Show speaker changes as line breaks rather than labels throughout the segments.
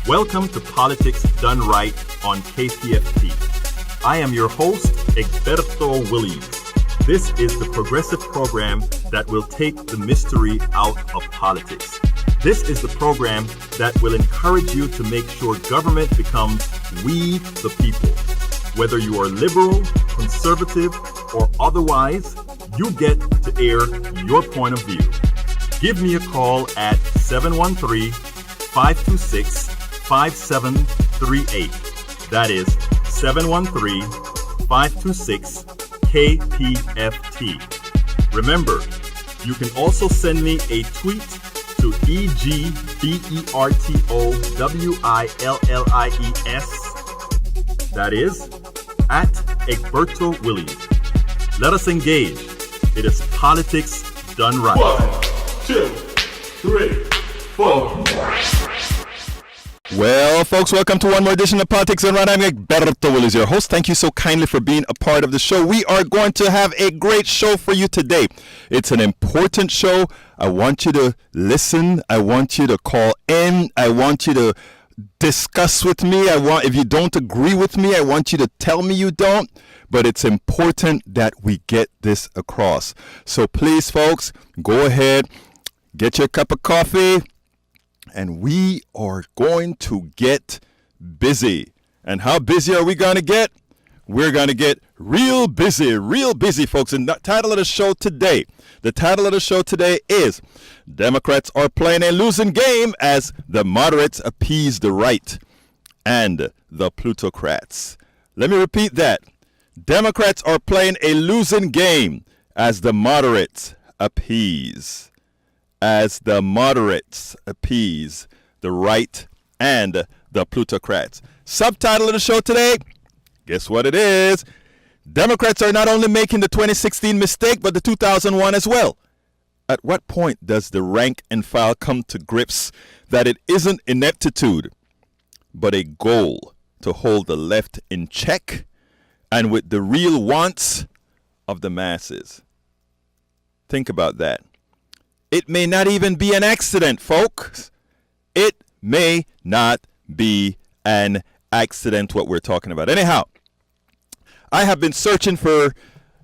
Welcome to Politics Done Right on KPFT. I am your host, Egberto Williams. This is the progressive program that will take the mystery out of politics. This is the program that will encourage you to make sure government becomes we the people. Whether you are liberal, conservative, or otherwise, you get to air your point of view. Give me a call at 713-526-5738. That is 713-526-KPFT. Remember, you can also send me a tweet to EGBERTOWILLIES. That is at Egberto Williams. Let us engage. It is politics done right.
1, 2, 3, 4.
Well, folks, welcome to one more edition of Politics Done Right. I'm Egberto Williams, your host. Thank you so kindly for being a part of the show. We are going to have a great show for you today. It's an important show. I want you to listen. I want you to call in. I want you to discuss with me. If you don't agree with me, I want you to tell me you don't. But it's important that we get this across. So please, folks, go ahead, get your cup of coffee, and we are going to get busy. And how busy are we going to get? We're going to get real busy, folks. And the title of the show today is Democrats are playing a losing game as the moderates appease the right and the Plutocrats. Let me repeat that. Democrats are playing a losing game as the moderates appease. As the moderates appease the right and the Plutocrats. Subtitle of the show today, guess what it is? Democrats are not only making the 2016 mistake, but the 2001 as well. At what point does the rank and file come to grips that it isn't ineptitude, but a goal to hold the left in check and with the real wants of the masses? Think about that. It may not even be an accident, folks. It may not be an accident what we're talking about. Anyhow, I have been searching for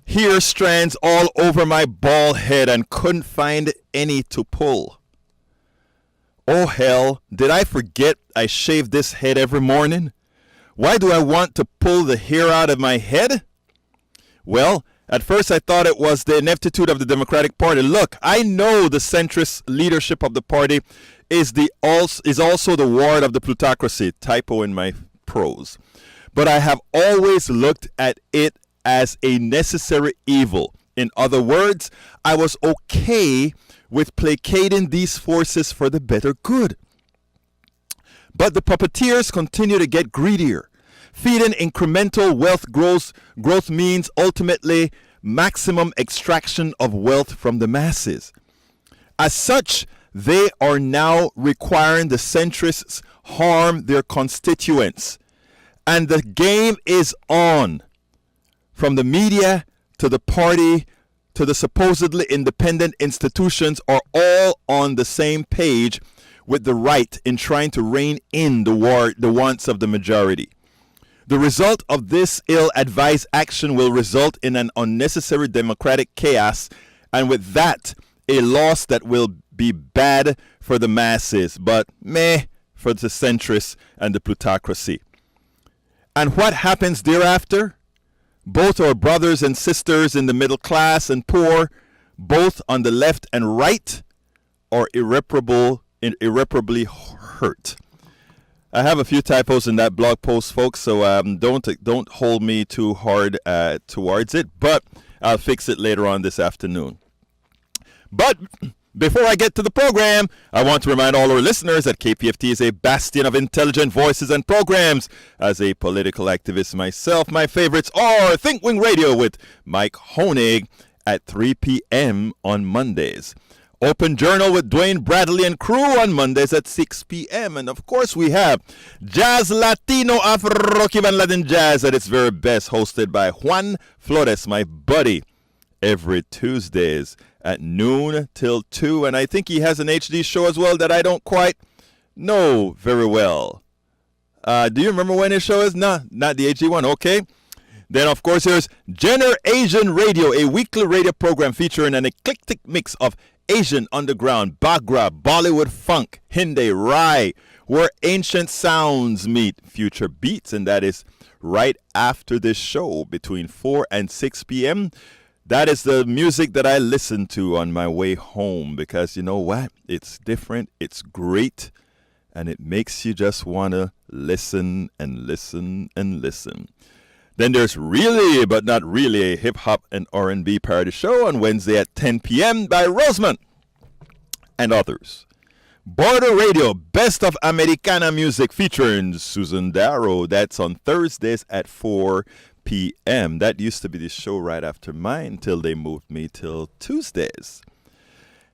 hair strands all over my bald head and couldn't find any to pull. Oh hell, did I forget I shave this head every morning? Why do I want to pull the hair out of my head? Well, at first I thought it was the ineptitude of the Democratic Party. Look, I know the centrist leadership of the party is also the ward of the Plutocracy. Typo in my prose. But I have always looked at it as a necessary evil. In other words, I was okay with placating these forces for the better good. But the puppeteers continue to get greedier. Feeding incremental wealth growth means ultimately maximum extraction of wealth from the masses. As such, they are now requiring the centrists harm their constituents. And the game is on. From the media to the party to the supposedly independent institutions are all on the same page with the right in trying to rein in the wants of the majority. The result of this ill-advised action will result in an unnecessary democratic chaos, and with that, a loss that will be bad for the masses, but meh for the centrists and the plutocracy. And what happens thereafter? Both our brothers and sisters in the middle class and poor, both on the left and right, are irreparably hurt. I have a few typos in that blog post, folks, so don't hold me too hard towards it, but I'll fix it later on this afternoon. But before I get to the program, I want to remind all our listeners that KPFT is a bastion of intelligent voices and programs. As a political activist myself, my favorites are Think Wing Radio with Mike Honig at 3 p.m. on Mondays. Open Journal with Dwayne Bradley and crew on Mondays at 6 p.m. And of course we have Jazz Latino Afro-Cuban Latin Jazz at its very best, hosted by Juan Flores, my buddy, every Tuesdays at noon till 2. And I think he has an HD show as well that I don't quite know very well. Do you remember when his show is? Nah, not the HD one. Okay. Then, of course, there's Gener Asian Radio, a weekly radio program featuring an eclectic mix of Asian underground, Bagra, Bollywood funk, Hindi, Rai, where ancient sounds meet future beats. And that is right after this show between 4 and 6 p.m. That is the music that I listen to on my way home because you know what? It's different, it's great, and it makes you just want to listen and listen and listen. Then there's Really But Not Really, a hip-hop and R&B parody show on Wednesday at 10 p.m. by Rosemont and others. Border Radio, Best of Americana Music featuring Susan Darrow. That's on Thursdays at 4 p.m. That used to be the show right after mine till they moved me till Tuesdays.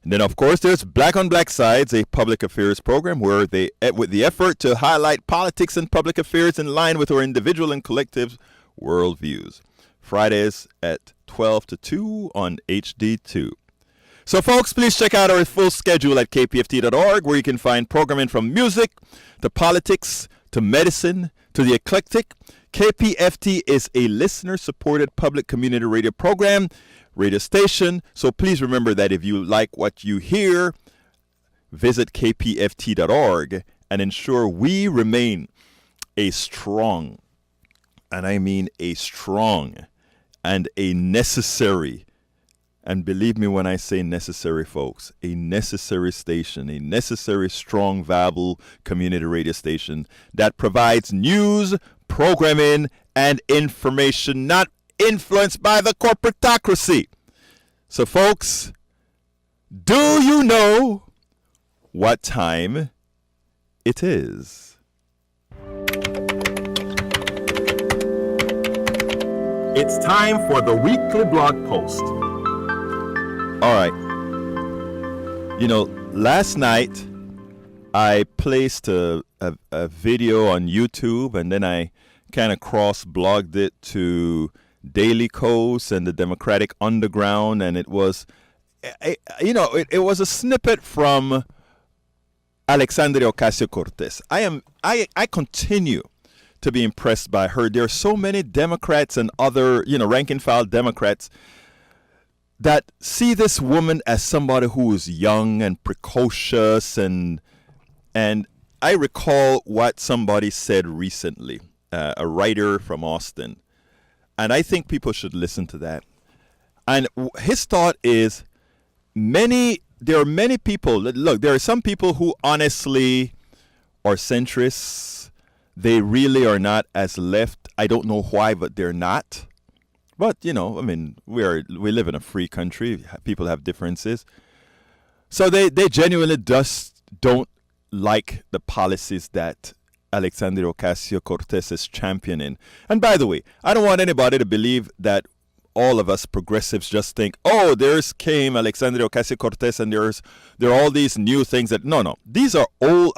And then, of course, there's Black on Black Sides, a public affairs program where they, with the effort to highlight politics and public affairs in line with our individual and collective worldviews. Fridays at 12 to 2 on HD2. So, folks, please check out our full schedule at kpft.org, where you can find programming from music to politics to medicine to the eclectic. KPFT is a listener-supported public community radio program, radio station. So please remember that if you like what you hear, visit kpft.org and ensure we remain a strong, and I mean a strong and a necessary, and believe me when I say necessary, folks, a necessary station, a necessary, strong, viable community radio station that provides news, programming, and information not influenced by the corporatocracy. So, folks, do you know what time it is?
It's time for the weekly blog post.
All right. You know, last night I placed a video on YouTube, and then I kind of cross-blogged it to Daily Kos and the Democratic Underground, and it was, it was a snippet from Alexandria Ocasio-Cortez. I continue to be impressed by her. There are so many Democrats and other, rank-and-file Democrats that see this woman as somebody who is young and precocious, and I recall what somebody said recently, a writer from Austin, and I think people should listen to that. And his thought is, there are many people, look, there are some people who honestly are centrists. They really are not as left. I don't know why, but they're not. But, we live in a free country. People have differences. So they genuinely just don't like the policies that Alexandria Ocasio-Cortez is championing. And by the way, I don't want anybody to believe that all of us progressives just think, oh, came Alexandria Ocasio-Cortez and there are all these new things that, no. These are old,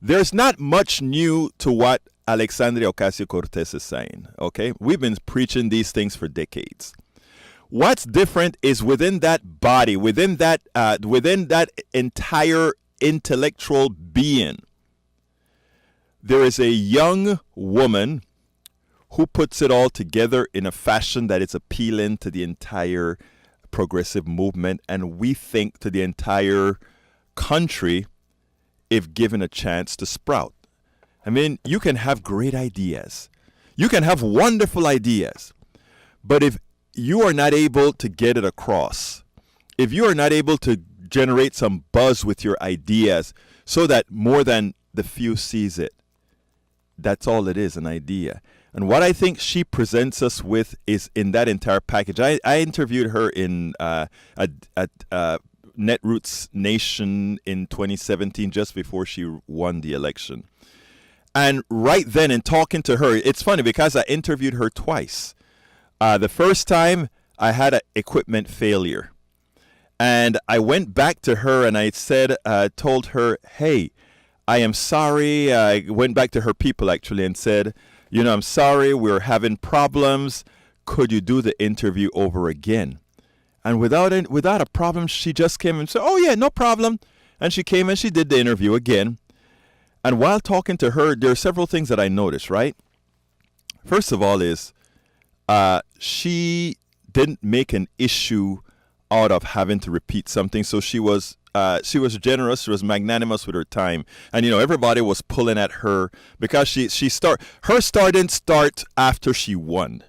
there's not much new to what Alexandria Ocasio-Cortez is saying, okay? We've been preaching these things for decades. What's different is within that body, within that entire intellectual being, there is a young woman who puts it all together in a fashion that is appealing to the entire progressive movement, and we think to the entire country if given a chance to sprout. You can have great ideas. You can have wonderful ideas. But if you are not able to get it across, if you are not able to generate some buzz with your ideas so that more than the few sees it, that's all it is, an idea. And what I think she presents us with is in that entire package. I interviewed her in Netroots Nation in 2017, just before she won the election. And right then, in talking to her, it's funny because I interviewed her twice. The first time, I had an equipment failure. And I went back to her and I told her, hey, I am sorry. I went back to her people, actually, and said, I'm sorry, we're having problems. Could you do the interview over again? And without a problem, she just came and said, oh, yeah, no problem. And she came and she did the interview again. And while talking to her, there are several things that I noticed, right? First of all is she didn't make an issue out of having to repeat something. So she was generous, she was magnanimous with her time. And everybody was pulling at her because her star didn't start after she won.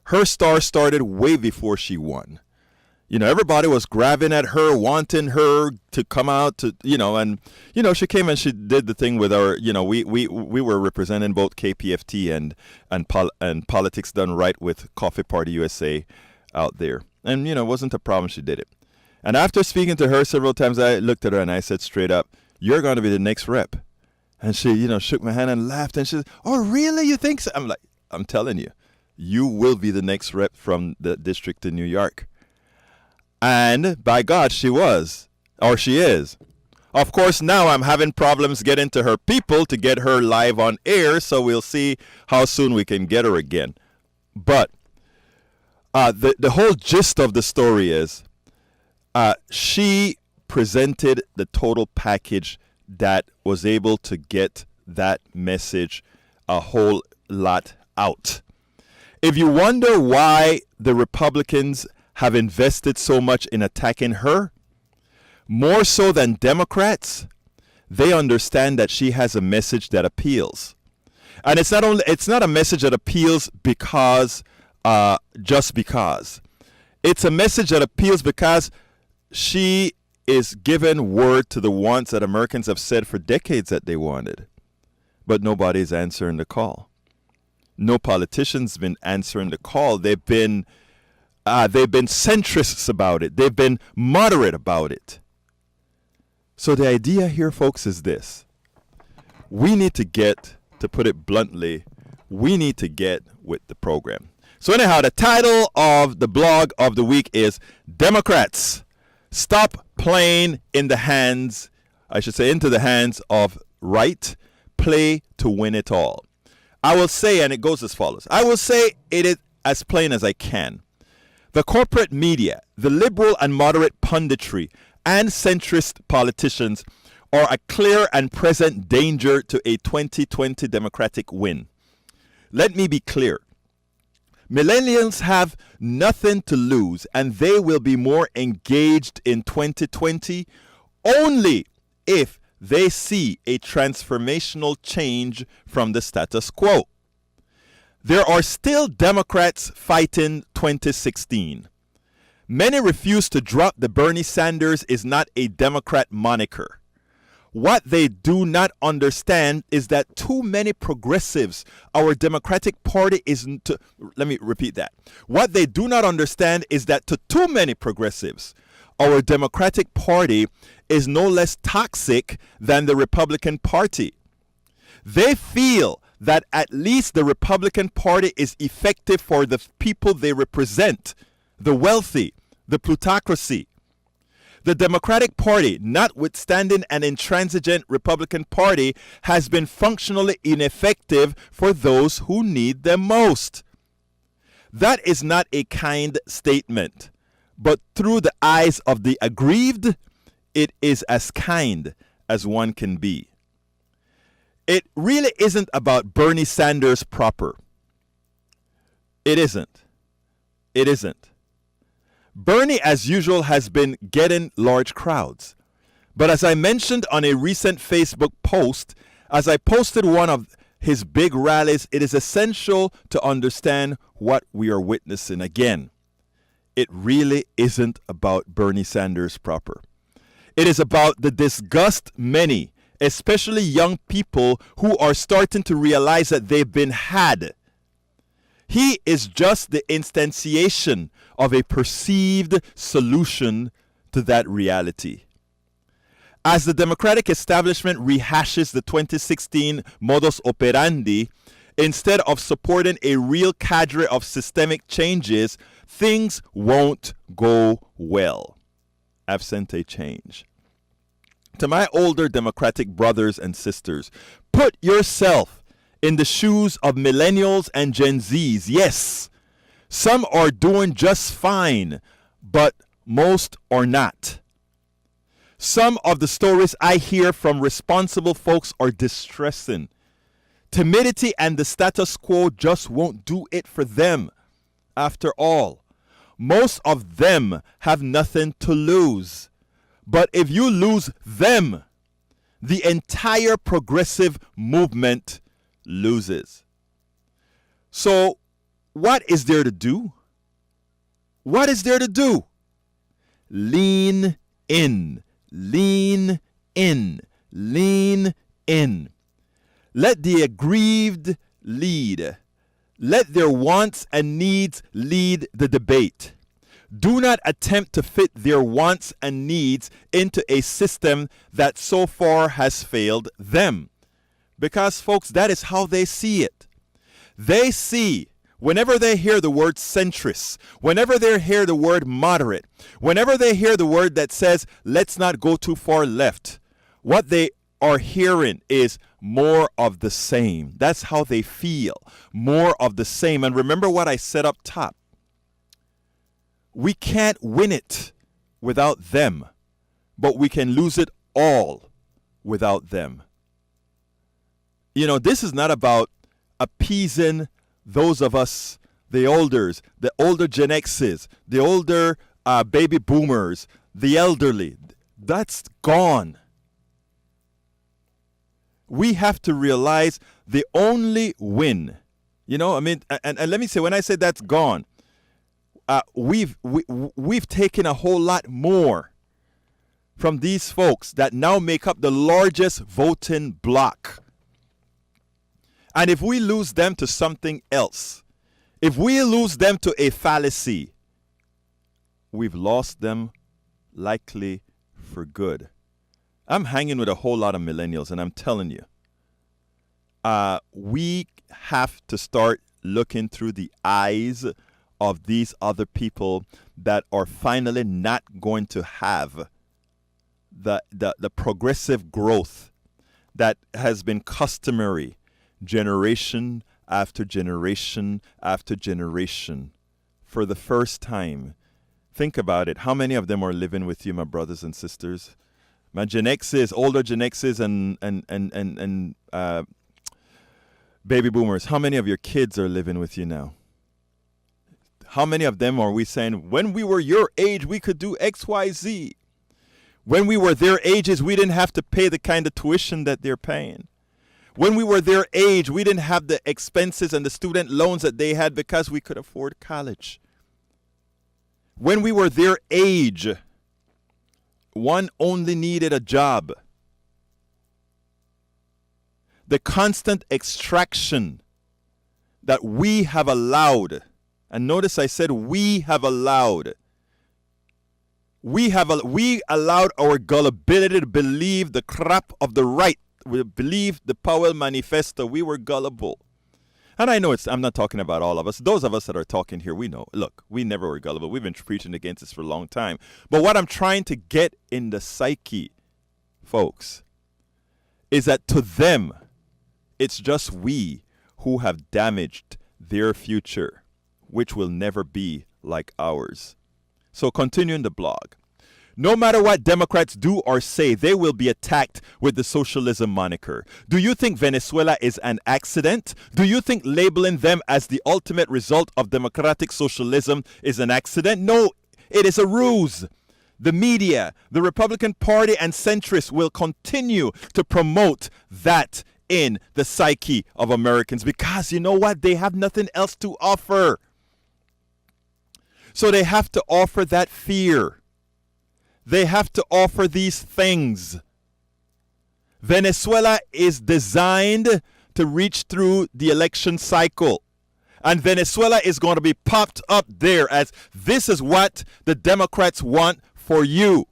Her star started way before she won. Everybody was grabbing at her, wanting her to come out to, and, she came and she did the thing with our, we were representing both KPFT and Politics Done Right with Coffee Party USA out there. And, it wasn't a problem. She did it. And after speaking to her several times, I looked at her and I said straight up, "You're going to be the next rep." And she, shook my hand and laughed. And she said, "Oh, really? You think so?" I'm like, "I'm telling you, you will be the next rep from the district in New York." And by God, she was, or she is. Of course, now I'm having problems getting to her people to get her live on air, so we'll see how soon we can get her again. But the whole gist of the story is she presented the total package that was able to get that message a whole lot out. If you wonder why the Republicans have invested so much in attacking her, more so than Democrats, they understand that she has a message that appeals. And it's not a message that appeals because just because. It's a message that appeals because she is giving word to the wants that Americans have said for decades that they wanted. But nobody's answering the call. No politician's been answering the call. They've been centrists about it. They've been moderate about it. So the idea here, folks, is this. We need to get, to put it bluntly, we need to get with the program. So anyhow, the title of the blog of the week is Democrats, Stop Playing into the hands of right, play to win it all. I will say, and it goes as follows. I will say it is as plain as I can. The corporate media, the liberal and moderate punditry, and centrist politicians are a clear and present danger to a 2020 Democratic win. Let me be clear. Millennials have nothing to lose, and they will be more engaged in 2020 only if they see a transformational change from the status quo. There are still Democrats fighting 2016. Many refuse to drop the Bernie Sanders is not a Democrat moniker. What they do not understand is that too many progressives, our Democratic Party isn't. Let me repeat that. What they do not understand is that to too many progressives, our Democratic Party is no less toxic than the Republican Party. They feel that at least the Republican Party is effective for the people they represent, the wealthy, the plutocracy. The Democratic Party, notwithstanding an intransigent Republican Party, has been functionally ineffective for those who need them most. That is not a kind statement, but through the eyes of the aggrieved, it is as kind as one can be. It really isn't about Bernie Sanders proper. It isn't. It isn't. Bernie, as usual, has been getting large crowds. But as I mentioned on a recent Facebook post, as I posted one of his big rallies, it is essential to understand what we are witnessing. Again, it really isn't about Bernie Sanders proper. It is about the disgust many, especially young people, who are starting to realize that they've been had. He is just the instantiation of a perceived solution to that reality. As the Democratic establishment rehashes the 2016 modus operandi, instead of supporting a real cadre of systemic changes, things won't go well, absent a change. To my older Democratic brothers and sisters, put yourself in the shoes of millennials and Gen Zs. Yes, some are doing just fine, but most are not. Some of the stories I hear from responsible folks are distressing. Timidity and the status quo just won't do it for them. After all, most of them have nothing to lose. But if you lose them, the entire progressive movement loses. So, what is there to do? What is there to do? Lean in, lean in, lean in. Let the aggrieved lead. Let their wants and needs lead the debate. Do not attempt to fit their wants and needs into a system that so far has failed them. Because, folks, that is how they see it. They see, whenever they hear the word centrist, whenever they hear the word moderate, whenever they hear the word that says, let's not go too far left, what they are hearing is more of the same. That's how they feel. More of the same. And remember what I said up top. We can't win it without them, but we can lose it all without them. You know, this is not about appeasing those of us, the elders, the older Gen X's, the older baby boomers, the elderly. That's gone. We have to realize the only win. You know, I mean, and let me say, when I say that's gone, we've taken a whole lot more from these folks that now make up the largest voting bloc. And if we lose them to something else, if we lose them to a fallacy, we've lost them likely for good. I'm hanging with a whole lot of millennials, and I'm telling you, we have to start looking through the eyes of these other people that are finally not going to have the progressive growth that has been customary generation after generation after generation. For the first time, think about it. How many of them are living with you, my brothers and sisters? My Gen X's, older Gen X's and baby boomers, how many of your kids are living with you now? How many of them are we saying, when we were your age, we could do X, Y, Z? When we were their ages, we didn't have to pay the kind of tuition that they're paying. When we were their age, we didn't have the expenses and the student loans that they had because we could afford college. When we were their age, one only needed a job. The constant extraction that we have allowed, and notice I said we have allowed. We allowed our gullibility to believe the crap of the right. We believed the Powell Manifesto. We were gullible. And I know I'm not talking about all of us. Those of us that are talking here, we know. Look, we never were gullible. We've been preaching against this for a long time. But what I'm trying to get in the psyche, folks, is that to them, it's just we who have damaged their future, which will never be like ours. So continuing the blog. No matter what Democrats do or say, they will be attacked with the socialism moniker. Do you think Venezuela is an accident? Do you think labeling them as the ultimate result of democratic socialism is an accident? No, it is a ruse. The media, the Republican Party, and centrists will continue to promote that in the psyche of Americans because you know what? They have nothing else to offer. So they have to offer that fear. They have to offer these things. Venezuela is designed to reach through the election cycle. And Venezuela is going to be popped up there as this is what the Democrats want for you.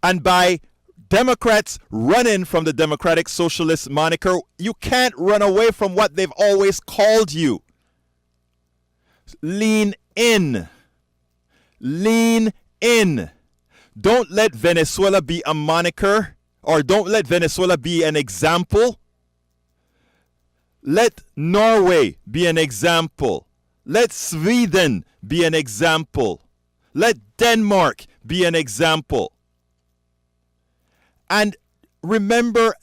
And by Democrats running from the Democratic Socialist moniker, you can't run away from what they've always called you. Lean in. Lean in. Don't let Venezuela be a moniker, or don't let Venezuela be an example. Let Norway be an example. Let Sweden be an example. Let Denmark be an example. And remember,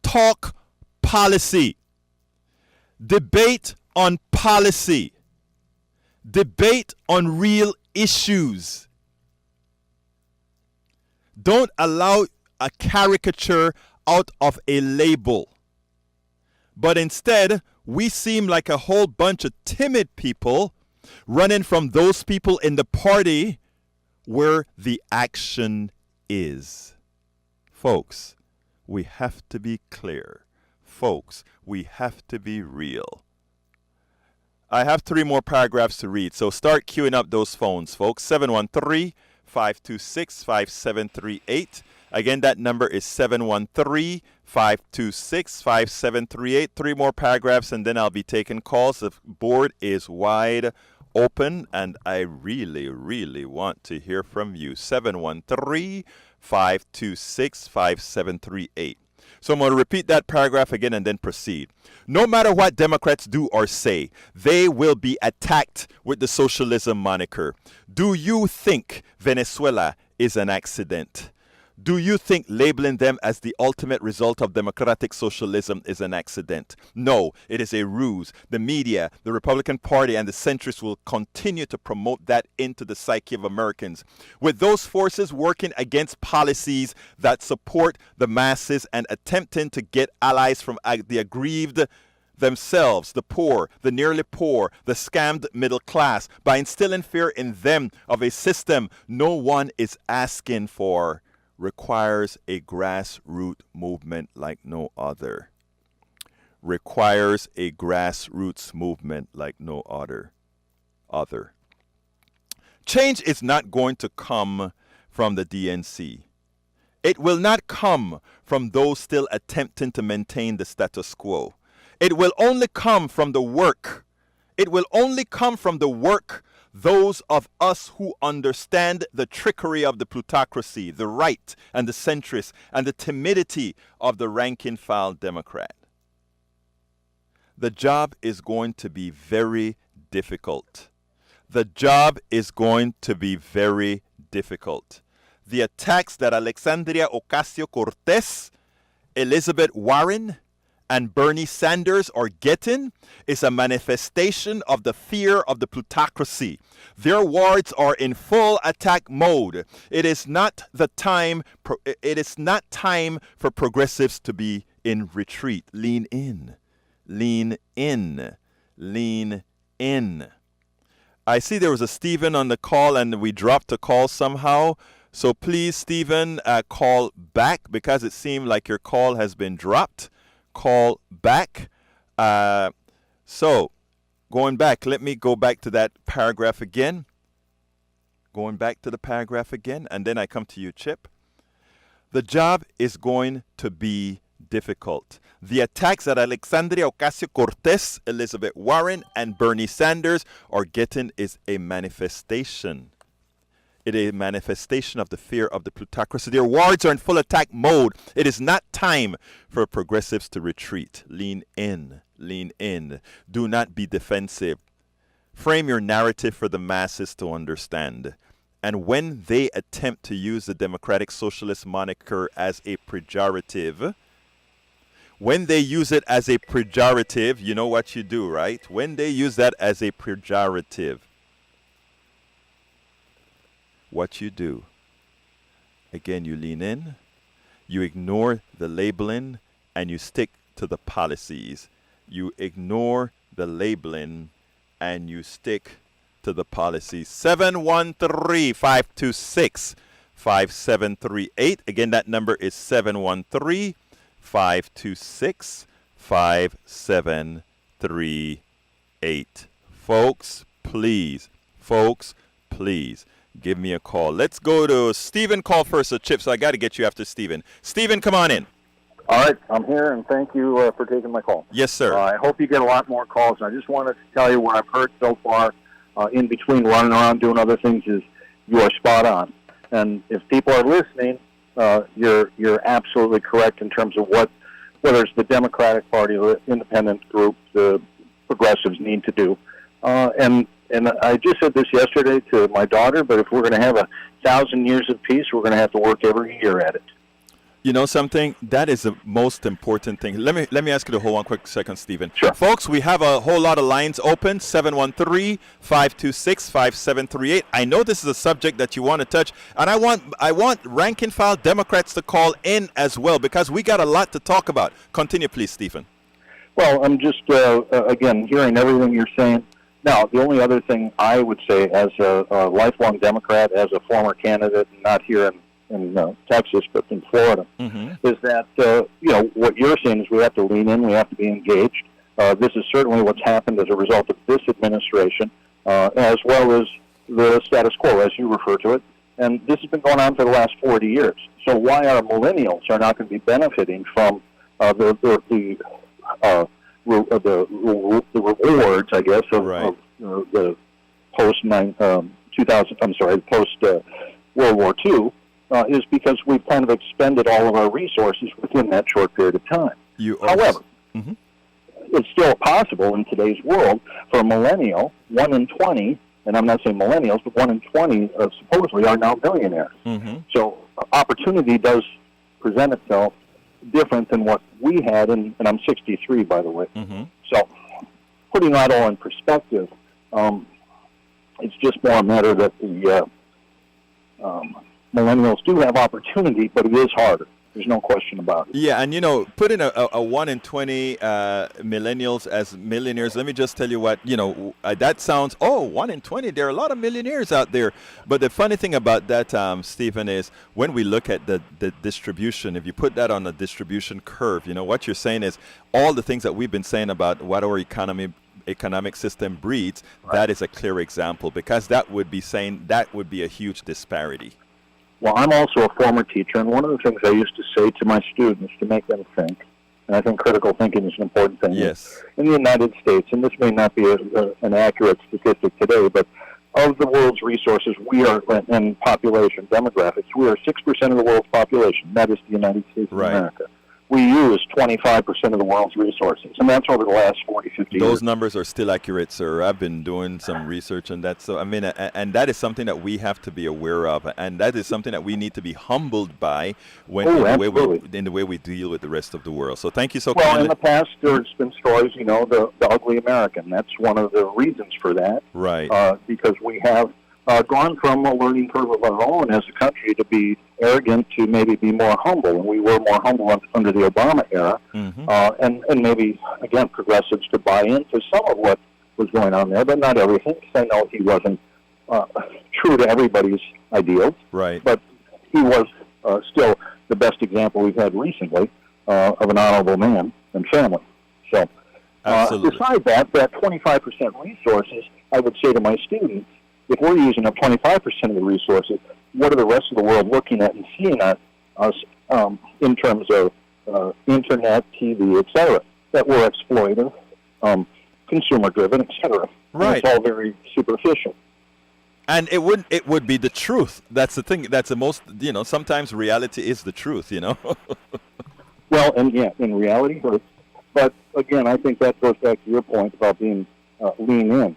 talk policy. Debate on policy. Debate on real issues. Don't allow a caricature out of a label. But instead, we seem like a whole bunch of timid people running from those people in the party where the action is. Folks, we have to be clear. Folks, we have to be real. I have 3 more paragraphs to read, so start queuing up those phones, folks. 713-526-5738. Again, that number is 713-526-5738. 3 more paragraphs, and then I'll be taking calls. The board is wide open, and I really, really want to hear from you. 713-526-5738. So I'm going to repeat that paragraph again and then proceed. No matter what Democrats do or say, they will be attacked with the socialism moniker. Do you think Venezuela is an accident? Do you think labeling them as the ultimate result of democratic socialism is an accident? No, it is a ruse. The media, the Republican Party, and the centrists will continue to promote that into the psyche of Americans, with those forces working against policies that support the masses and attempting to get allies from the aggrieved themselves, the poor, the nearly poor, the scammed middle class, by instilling fear in them of a system no one is asking for. Requires a grassroots movement like no other. Requires a grassroots movement like no other. Change is not going to come from the DNC. It will not come from those still attempting to maintain the status quo. It will only come from the work. It will only come from the work those of us who understand the trickery of the plutocracy, the right and the centrists, and the timidity of the rank-and-file Democrat. The job is going to be very difficult. The job is going to be very difficult. The attacks that Alexandria Ocasio-Cortez, Elizabeth Warren, and Bernie Sanders are getting is a manifestation of the fear of the plutocracy. Their wards are in full attack mode. It is not time for progressives to be in retreat. Lean in. Lean in. Lean in. I see there was a Stephen on the call and we dropped a call somehow. So please, Stephen, call back because it seemed like your call has been dropped. Call back. So going back, let me go back to that paragraph again. Going back to the paragraph again, and then I come to you, Chip. The job is going to be difficult. The attacks that Alexandria Ocasio-Cortez, Elizabeth Warren, and Bernie Sanders are getting is a manifestation. It is a manifestation of the fear of the plutocracy. Their wards are in full attack mode. It is not time for progressives to retreat. Lean in. Lean in. Do not be defensive. Frame your narrative for the masses to understand. And when they attempt to use the democratic socialist moniker as a pejorative, when they use it as a pejorative, you know what you do, right? When they use that as a pejorative, what you do, again, you lean in, you ignore the labeling, and you stick to the policies. You ignore the labeling, and you stick to the policies. 713-526-5738. Again, that number is 713-526-5738. Folks, please. Give me a call. Let's go to Stephen. Call first, Chip, so I got to get you after Stephen. Stephen, come on in.
All right, I'm here, and thank you for taking my call.
Yes, sir.
I hope you get a lot more calls. And I just wanted to tell you what I've heard so far in between running around doing other things is you are spot on. And if people are listening, you're absolutely correct in terms of whether it's the Democratic Party or the independent group, the progressives need to do. And I just said this yesterday to my daughter, but if we're going to have 1,000 years of peace, we're going to have to work every year at it.
You know something? That is the most important thing. Let me ask you to hold on quick second, Stephen.
Sure.
Folks, we have a whole lot of lines open, 713-526-5738. I know this is a subject that you want to touch, and I want rank and file Democrats to call in as well, because we got a lot to talk about. Continue, please, Stephen.
Well, I'm just, again, hearing everything you're saying. Now, the only other thing I would say as a lifelong Democrat, as a former candidate, not here in Texas, but in Florida, is that, what you're saying is we have to lean in, we have to be engaged. This is certainly what's happened as a result of this administration, as well as the status quo, as you refer to it. And this has been going on for the last 40 years. So why our millennials are not going to be benefiting from the rewards, I guess, of the post World War II, is because we've kind of expended all of our resources within that short period of time. However, it's still possible in today's world for a millennial, 1 in 20, and I'm not saying millennials, but 1 in 20 supposedly are now millionaires. So opportunity does present itself different than what we had, and I'm 63, by the way. So putting that all in perspective, it's just more a matter that the millennials do have opportunity, but it is harder. There's no question about it.
Yeah, and putting a 1 in 20 millennials as millionaires, let me just tell you what, that sounds, 1 in 20, there are a lot of millionaires out there. But the funny thing about that, Stephen, is when we look at the distribution, if you put that on a distribution curve, what you're saying is all the things that we've been saying about what our economic system breeds, that is a clear example, because that would be a huge disparity.
Well, I'm also a former teacher, and one of the things I used to say to my students to make them think, and I think critical thinking is an important thing.
Yes.
In the United States, and this may not be an accurate statistic today, but of the world's resources, we are, and population, demographics, we are 6% of the world's population. That is the United States of America. We use 25% of the world's resources, and that's over the last 40, 50 years.
Those numbers are still accurate, sir. I've been doing some research on that. So, and that is something that we have to be aware of, and that is something that we need to be humbled by in the way we deal with the rest of the world. So thank you so much.
Well, in the past, there's been stories, the ugly American. That's one of the reasons for that.
Right.
Because we have gone from a learning curve of our own as a country to be arrogant to maybe be more humble, and we were more humble under the Obama era, and maybe, again, progressives to buy into some of what was going on there, but not everything, because I know he wasn't true to everybody's ideals, but he was still the best example we've had recently of an honorable man and family. So besides that 25% resources, I would say to my students, if we're using up 25% of the resources, what are the rest of the world looking at and seeing us in terms of internet, TV, etc., that we're exploitive, consumer-driven, etc.
Right.
It's all very superficial.
And it would be the truth. That's the thing. That's the most, sometimes reality is the truth,
Well, and in reality, but again, I think that goes back to your point about being lean in.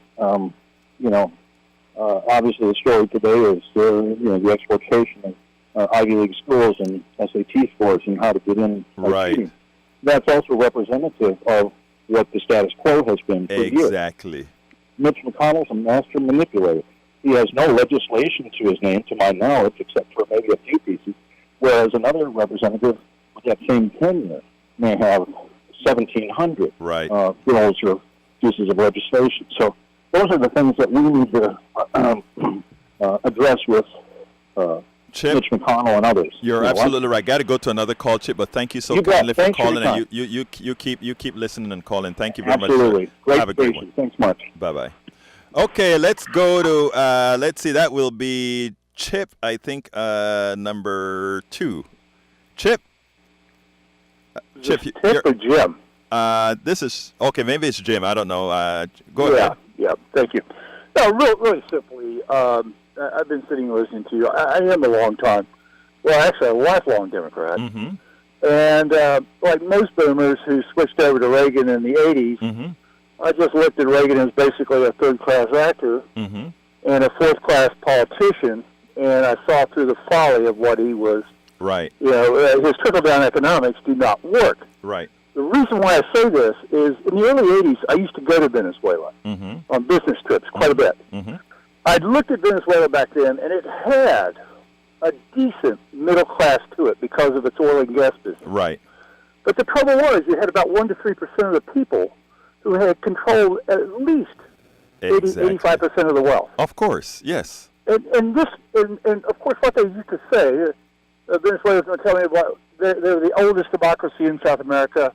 Obviously, the story today is the exploitation of Ivy League schools and SAT scores and how to get in.
Right.
That's also representative of what the status quo has been for years.
Exactly.
Mitch McConnell's a master manipulator. He has no legislation to his name, to my knowledge, except for maybe a few pieces, whereas another representative with that same tenure may have 1,700 bills or pieces of legislation. So those are the things that we need to address with
Chip,
Mitch McConnell and others.
You're absolutely right. Got to go to another call, Chip, but thank you so kindly for calling. And you keep listening and calling. Thank you very much.
Absolutely. Great
Have a good one.
Thanks much.
Bye-bye. Okay, let's go to, let's see, that will be Chip, I think, number 2. Chip?
Chip or Jim?
This is, okay, maybe it's Jim. I don't know. Go ahead.
Yeah, thank you. No, really simply, I've been sitting and listening to you. I am a lifelong Democrat. And like most boomers who switched over to Reagan in the 80s, I just looked at Reagan as basically a third-class actor and a fourth-class politician, and I saw through the folly of what he was
Right.
His trickle-down economics do not work.
Right.
The reason why I say this is in the early 80s, I used to go to Venezuela on business trips quite a bit. I'd looked at Venezuela back then, and it had a decent middle class to it because of its oil and gas business.
Right.
But the trouble was you had about 1 to 3% of the people who had controlled at least 85% of the wealth.
Of course, yes.
And of course, what they used to say, Venezuela's going to tell me about, they're the oldest democracy in South America.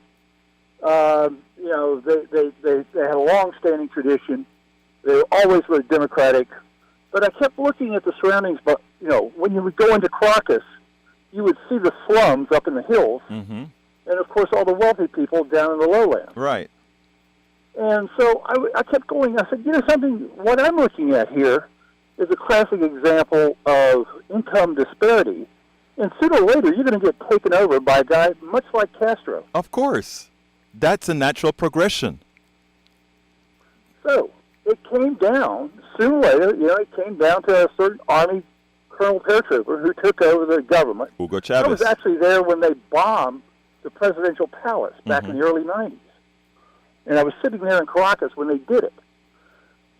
They had a long-standing tradition. They were always very democratic. But I kept looking at the surroundings. But when you would go into Caracas, you would see the slums up in the hills, and of course all the wealthy people down in the lowlands.
Right.
And so I kept going. I said, something. What I'm looking at here is a classic example of income disparity. And sooner or later, you're going to get taken over by a guy much like Castro.
Of course. That's a natural progression.
So it came down, sooner or later, it came down to a certain Army colonel paratrooper who took over the government.
Hugo Chavez.
I was actually there when they bombed the presidential palace back in the early 90s. And I was sitting there in Caracas when they did it.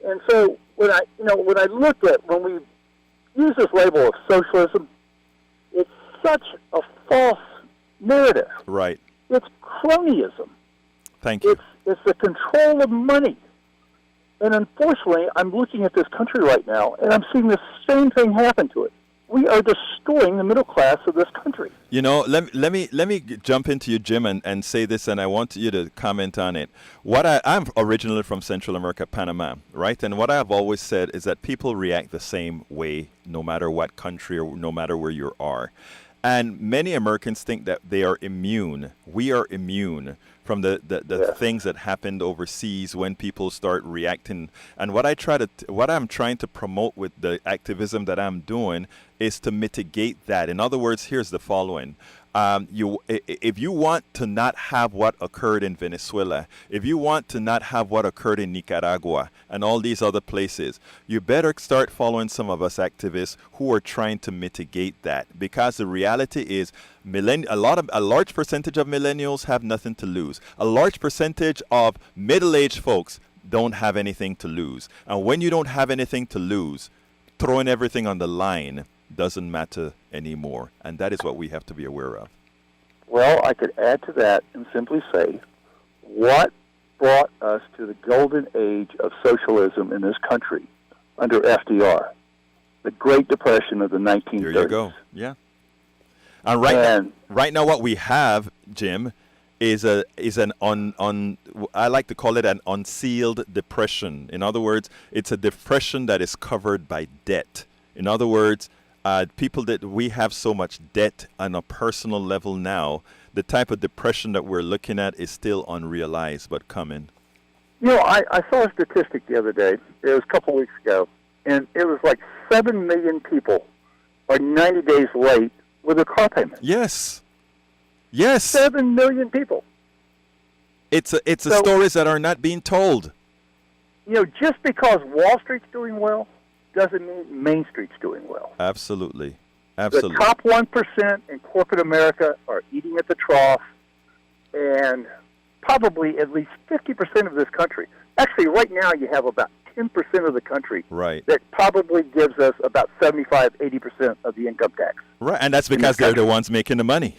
And so when I looked at, when we use this label of socialism, it's such a false narrative.
Right.
It's cronyism.
Thank you.
It's the control of money. And unfortunately, I'm looking at this country right now, and I'm seeing the same thing happen to it. We are destroying the middle class of this country.
Let me jump into you, Jim, and say this, and I want you to comment on it. I'm originally from Central America, Panama, right? And what I've always said is that people react the same way, no matter what country or no matter where you are. And many Americans think that they are immune. We are immune from the things that happened overseas when people start reacting. And what I'm trying to promote with the activism that I'm doing is to mitigate that. In other words, here's the following. If you want to not have what occurred in Venezuela, if you want to not have what occurred in Nicaragua and all these other places, you better start following some of us activists who are trying to mitigate that. Because the reality is, a large percentage of millennials have nothing to lose. A large percentage of middle-aged folks don't have anything to lose. And when you don't have anything to lose, throwing everything on the line doesn't matter anymore. And that is what we have to be aware of.
Well, I could add to that and simply say, what brought us to the golden age of socialism in this country under FDR? The Great Depression of the 1930s.
There you go. Yeah. And right now what we have, Jim, is I like to call it an unsealed depression. In other words, it's a depression that is covered by debt. In other words, we have so much debt on a personal level now, the type of depression that we're looking at is still unrealized, but coming.
I saw a statistic the other day. It was a couple weeks ago, and it was like 7 million people are 90 days late with their car payment.
Yes.
7 million people.
It's stories that are not being told.
Just because Wall Street's doing well doesn't mean Main Street's doing well.
Absolutely.
The top 1% in corporate America are eating at the trough, and probably at least 50% of this country. Actually, right now you have about 10% of the country that probably gives us about 75-80% of the income tax.
Right, and that's because they're the ones making the money.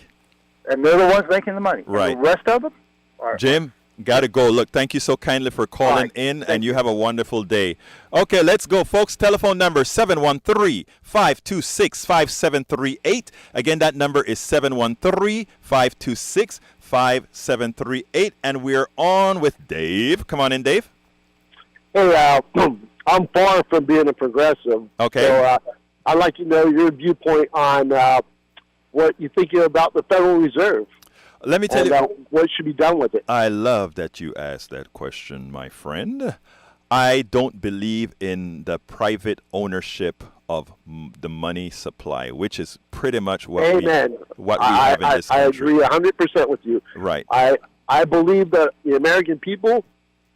And they're the ones making the money.
Right.
And the rest of them are...
Jim, got to go. Look, thank you so kindly for calling in, and you have a wonderful day. Okay, let's go, folks. Telephone number 713-526-5738. Again, that number is 713-526-5738. And we're on with Dave. Come on in, Dave.
Hey, I'm far from being a progressive.
Okay.
So I'd like to know your viewpoint on what you think about the Federal Reserve.
Let me tell you
what should be done with it.
I love that you asked that question, my friend. I don't believe in the private ownership of the money supply, which is pretty much what we have in this country.
I agree 100% with you.
Right.
I believe that the American people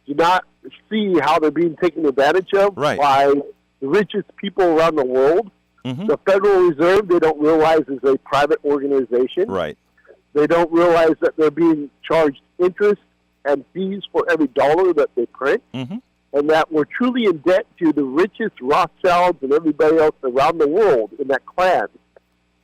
do not see how they're being taken advantage of by the richest people around the world The Federal Reserve, they don't realize is a private organization.
Right.
They don't realize that they're being charged interest and fees for every dollar that they print, and that we're truly in debt to the richest Rothschilds and everybody else around the world in that clan.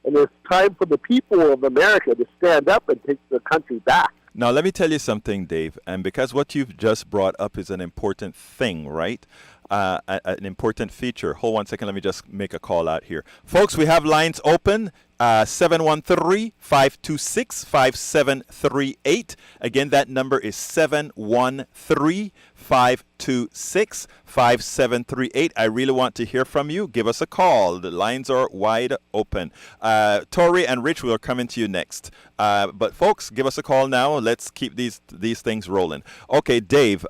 And it's time for the people of America to stand up and take the country back.
Now, let me tell you something, Dave, and because what you've just brought up is an important thing, right? An important feature. Hold on 1 second. Let me just make a call out here. Folks, we have lines open. 713-526-5738. Again, that number is 713-526-5738. I really want to hear from you. Give us a call. The lines are wide open. Tori and Rich, we are coming to you next. But folks, give us a call now. Let's keep these things rolling. Okay, Dave,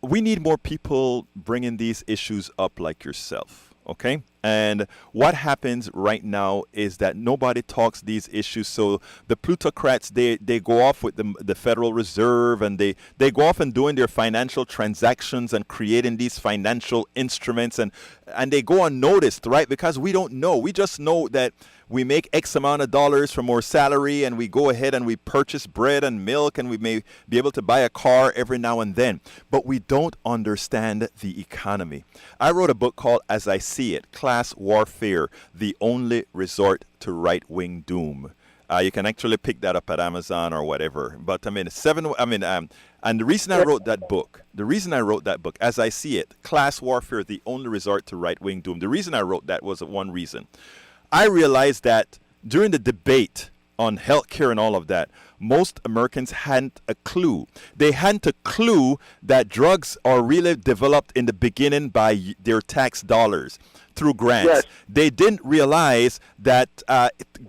we need more people bringing these issues up like yourself, okay? And what happens right now is that nobody talks these issues. So the Plutocrats, they go off with the Federal Reserve, and they go off and doing their financial transactions and creating these financial instruments, and they go unnoticed, right? Because we don't know. We just know that we make X amount of dollars from our salary, and we go ahead and we purchase bread and milk, and we may be able to buy a car every now and then. But we don't understand the economy. I wrote a book called As I See It, Class Warfare, the Only Resort to Right-Wing Doom. You can actually pick that up at Amazon or whatever. But and the reason I wrote that book, As I See It, Class Warfare, the Only Resort to Right-Wing Doom, the reason I wrote that was one reason. I realized that during the debate on healthcare and all of that, most Americans hadn't a clue. They hadn't a clue that drugs are really developed in the beginning by their tax dollars through grants.
Yes.
They didn't realize that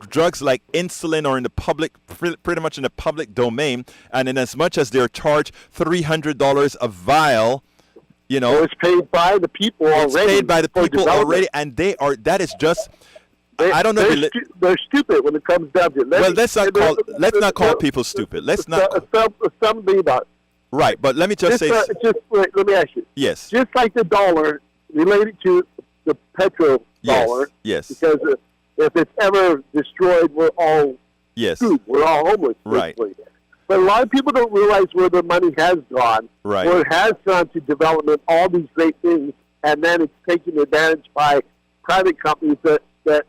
drugs like insulin are in the public, pretty much in the public domain, and in as much as they're charged $300 a vial, you know,
it's paid by the people already.
It's paid by the people already, and they are. That is just. I don't know.
They're stupid when it comes down to it.
Let's not call people stupid. Let's not.
Something about.
Right, but let me just say.
Let me ask you.
Yes.
Just like the dollar related to the petro dollar.
Yes.
Because if it's ever destroyed, we're all screwed. We're all homeless.
Right.
Basically. But a lot of people don't realize where their money has gone.
Right.
Where it has gone to development, all these great things, and then it's taken advantage by private companies that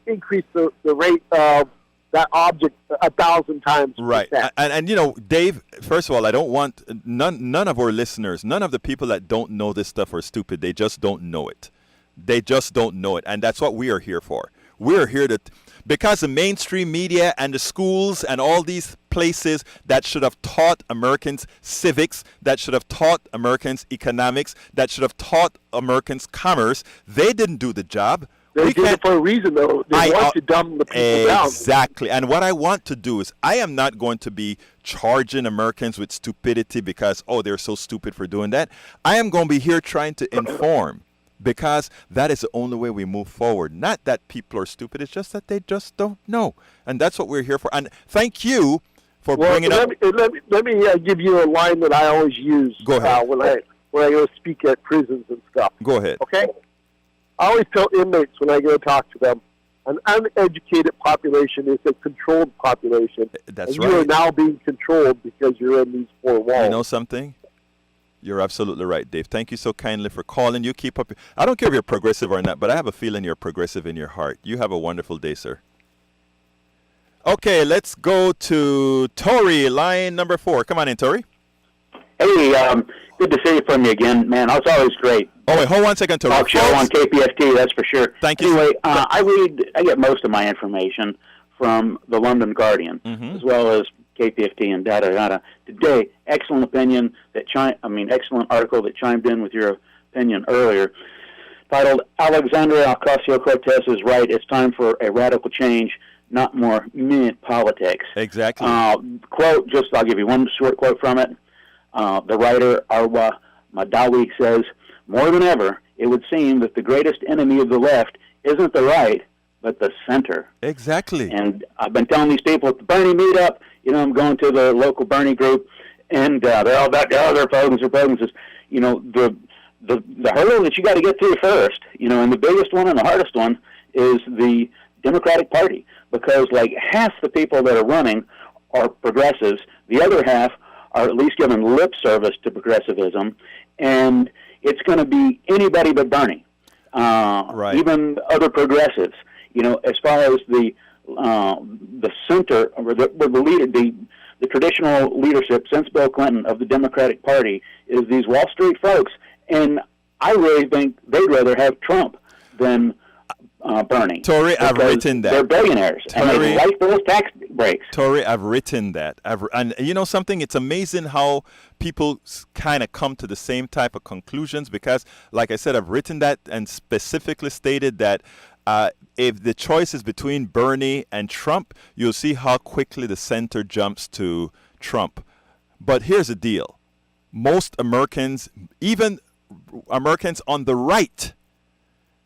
increase the rate of that object 1,000 times.
Right. And you know, Dave, first of all, I don't want none of our listeners, none of the people that don't know this stuff are stupid. They just don't know it. They just don't know it. And that's what we are here for. We're here because the mainstream media and the schools and all these places that should have taught Americans civics, that should have taught Americans economics, that should have taught Americans commerce, they didn't do the job.
They did it for a reason, though. They want to dumb the people down.
Exactly. And what I want to do is I am not going to be charging Americans with stupidity because, they're so stupid for doing that. I am going to be here trying to inform, because that is the only way we move forward. Not that people are stupid. It's just that they just don't know. And that's what we're here for. And thank you for bringing up.
Let me give you a line that I always use.
Go ahead.
When I go speak at prisons and stuff.
Go ahead.
Okay? I always tell inmates when I go talk to them, an uneducated population is a controlled population.
That's
and
right.
You are now being controlled because you're in these four walls.
You know something? You're absolutely right, Dave. Thank you so kindly for calling. You keep up. I don't care if you're progressive or not, but I have a feeling you're progressive in your heart. You have a wonderful day, sir. Okay, let's go to Tori, line number 4. Come on in, Tori.
Hey, good to see you from you again, man. It's always great.
Oh, wait, hold 1 second, Tori.
Talk show on KPFT, that's for sure.
Thank you.
Anyway, I get most of my information from the London Guardian, as well as KPFT and da-da-da-da. Today, excellent excellent article that chimed in with your opinion earlier, titled, Alexandria Ocasio-Cortez is right, it's time for a radical change, not more minute politics.
Exactly.
Quote, I'll give you one short quote from it. The writer, Arwa Madawi, says, more than ever, it would seem that the greatest enemy of the left isn't the right, but the center.
Exactly.
And I've been telling these people at the Bernie meetup, I'm going to the local Bernie group, and they're all about, they're Republicans. The hurdle that you got to get through first, and the biggest one and the hardest one is the Democratic Party, because like half the people that are running are progressives. The other half are at least giving lip service to progressivism, and it's going to be anybody but Bernie, even other progressives. As far as the center or the traditional leadership since Bill Clinton of the Democratic Party is these Wall Street folks, and I really think they'd rather have Trump than Bernie.
Tory, I've written that.
They're billionaires, and they like those tax breaks.
Tory, I've written that. And you know something? It's amazing how people kind of come to the same type of conclusions because, like I said, I've written that and specifically stated that if the choice is between Bernie and Trump, you'll see how quickly the center jumps to Trump. But here's the deal. Most Americans, even Americans on the right,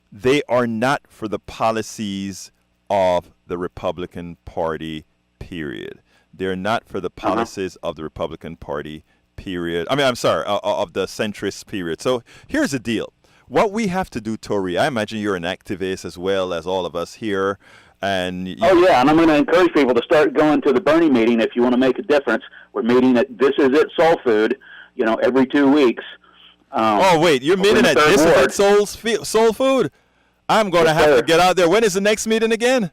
they are not for the policies of the Republican Party, period. They're not for the policies of the Republican Party, period. Of the centrist, period. So here's the deal. What we have to do, Tory, I imagine you're an activist as well as all of us here. And
and I'm going to encourage people to start going to the Bernie meeting if you want to make a difference. We're meeting at This Is It Soul Food, every 2 weeks.
Wait, you're meeting at This Is It Soul Food? I'm going to have to get out there. When is the next meeting again?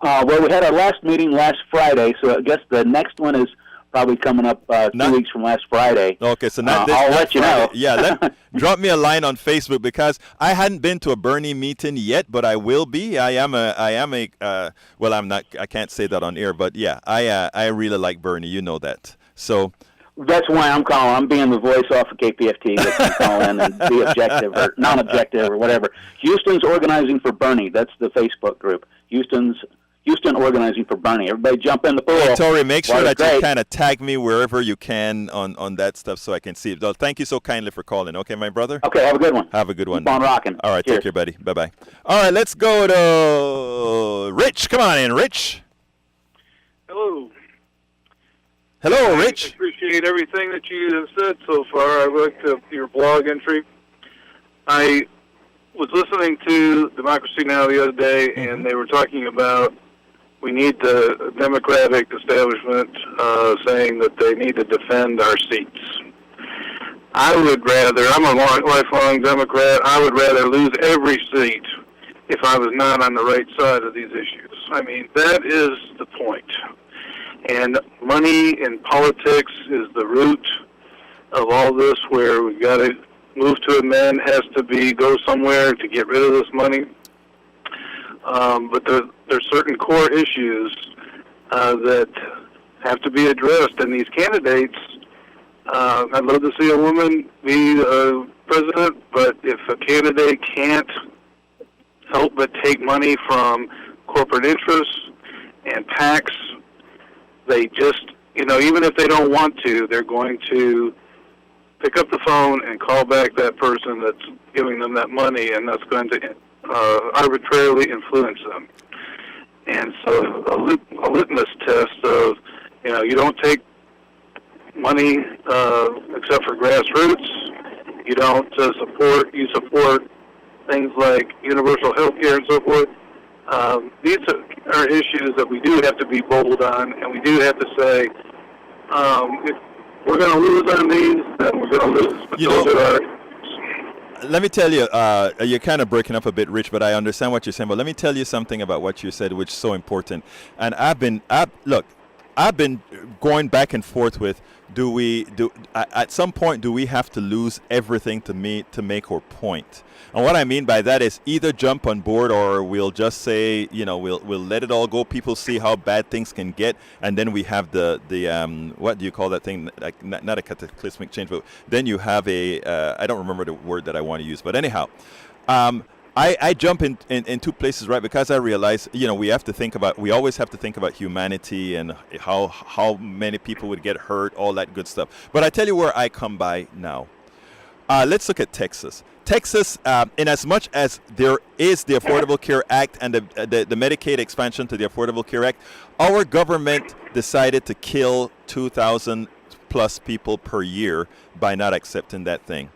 Well, we had our last meeting last Friday, so I guess the next one is probably coming up 2 weeks from last Friday.
Okay, so not this.
I'll let you know.
Yeah, drop me a line on Facebook because I hadn't been to a Bernie meeting yet, but I will be. I'm not. I can't say that on air, but yeah, I really like Bernie. You know that. So.
That's why I'm calling. I'm being the voice off of KPFT that can call in and be objective or non-objective or whatever. Houston's Organizing for Bernie. That's the Facebook group. Houston Organizing for Bernie. Everybody jump in the pool.
Hey, Tory, make sure that you kind of tag me wherever you can on that stuff so I can see it. Well, thank you so kindly for calling. Okay, my brother?
Okay, have a good one.
Have a good one.
Keep on rocking.
All right,
Cheers.
Take care, buddy. Bye-bye. All right, let's go to Rich. Come on in, Rich.
Hello.
Hello, Rich.
I appreciate everything that you have said so far. I looked at your blog entry. I was listening to Democracy Now! The other day, and they were talking about we need the Democratic establishment saying that they need to defend our seats. I would rather, I'm a lifelong Democrat, I would rather lose every seat if I was not on the right side of these issues. I mean, that is the point. And money in politics is the root of all this, where we've got to move to an end, has to go somewhere to get rid of this money. But there's certain core issues that have to be addressed. And these candidates, I'd love to see a woman be president, but if a candidate can't help but take money from corporate interests and PACs, they just, even if they don't want to, they're going to pick up the phone and call back that person that's giving them that money, and that's going to arbitrarily influence them. And so a litmus test of, you don't take money except for grassroots. You don't you support things like universal health care and so forth. These are issues that we do have to be bold on, and we do have to say, if we're going to lose on these, then we're going to lose. But those are
let me tell you, you're kind of breaking up a bit, Rich, but I understand what you're saying. But let me tell you something about what you said, which is so important. And I've been going back and forth with, at some point, do we have to lose everything to make our point? And what I mean by that is either jump on board or we'll just say, we'll let it all go. People see how bad things can get, and then we have the what do you call that thing? Like not a cataclysmic change, but then you have I don't remember the word that I want to use. But anyhow, I jump in two places, right? Because I realize, we always have to think about humanity and how many people would get hurt, all that good stuff. But I tell you where I come by now. Let's look at Texas. Texas, in as much as there is the Affordable Care Act and the Medicaid expansion to the Affordable Care Act, our government decided to kill 2,000 plus people per year by not accepting that thing.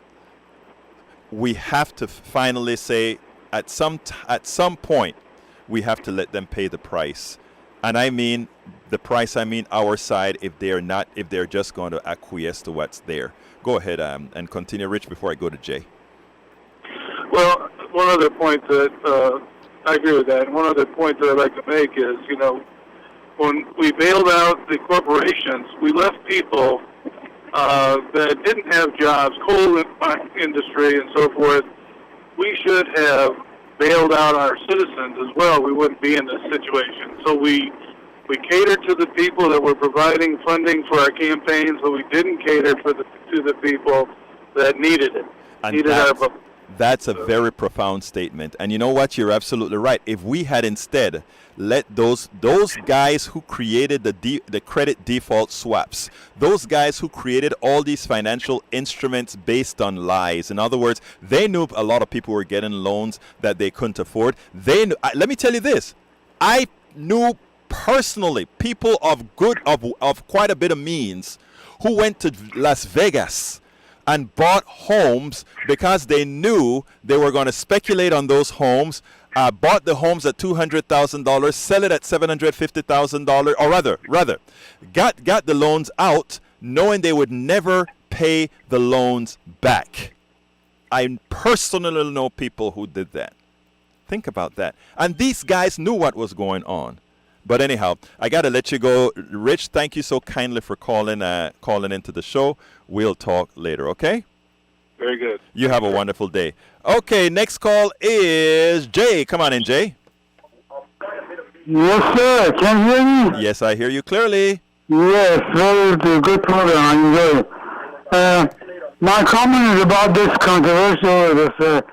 We have to finally say, at some point, we have to let them pay the price. And I mean the price, I mean our side, if they're just going to acquiesce to what's there. Go ahead and continue, Rich, before I go to Jay.
Well, one other point that I agree with that. And one other point that I'd like to make is, when we bailed out the corporations, we left people that didn't have jobs, coal industry and so forth. We should have bailed out our citizens as well. We wouldn't be in this situation. So we catered to the people that were providing funding for our campaigns, but we didn't cater to the people that needed it.
And that's a very profound statement. And you know what? You're absolutely right. If we had instead let those guys who created the credit default swaps, those guys who created all these financial instruments based on lies. In other words, they knew a lot of people were getting loans that they couldn't afford. They knew, let me tell you this. I knew personally people of quite a bit of means who went to Las Vegas and bought homes because they knew they were going to speculate on those homes, bought the homes at $200,000, sell it at $750,000, or rather, got the loans out knowing they would never pay the loans back. I personally know people who did that. Think about that. And these guys knew what was going on. But anyhow, I got to let you go. Rich, thank you so kindly for calling into the show. We'll talk later, okay?
Very good.
You have a wonderful day. Okay, next call is Jay. Come on in, Jay.
Yes, sir. Can you hear me?
Yes, I hear you clearly.
Yes, very good program. I enjoy it. My comment is about this controversial with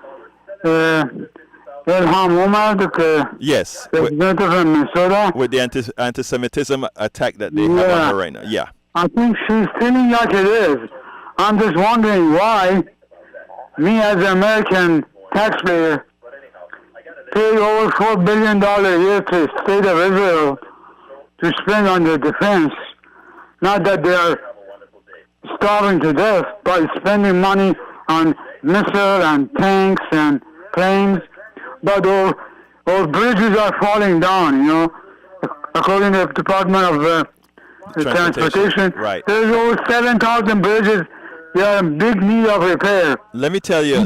Ilhan Omar,
yes,
representative from Minnesota.
With the anti-Semitism attack that they have on her right now. Yeah.
I think she's feeling like it is. I'm just wondering why me as an American taxpayer pay over $4 billion a year to the state of Israel to spend on their defense. Not that they are starving to death, but spending money on missiles and tanks and planes. But those bridges are falling down, according to the Department of Transportation.
Right.
There's over 7,000 bridges that are in big need of repair.
Let me tell you.